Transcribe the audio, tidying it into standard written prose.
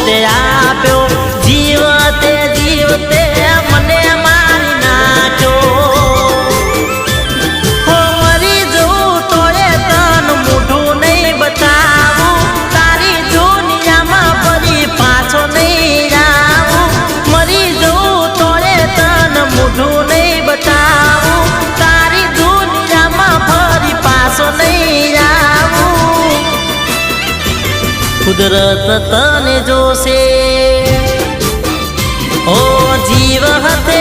તે આપ્યો જીવતે જીવતે મને મારી નાખ્યો હો મરી જવું તોય તન મોઢું નહીં બતાવું તારી દુનિયામાં ફરી પાછો નહીં આવું મરી જવું તોય તન મોઢું નહીં બતાવું તારી દુનિયામાં ફરી પાછો નહીં આવું કુદરત તને જોશે ઓ જીવ હતે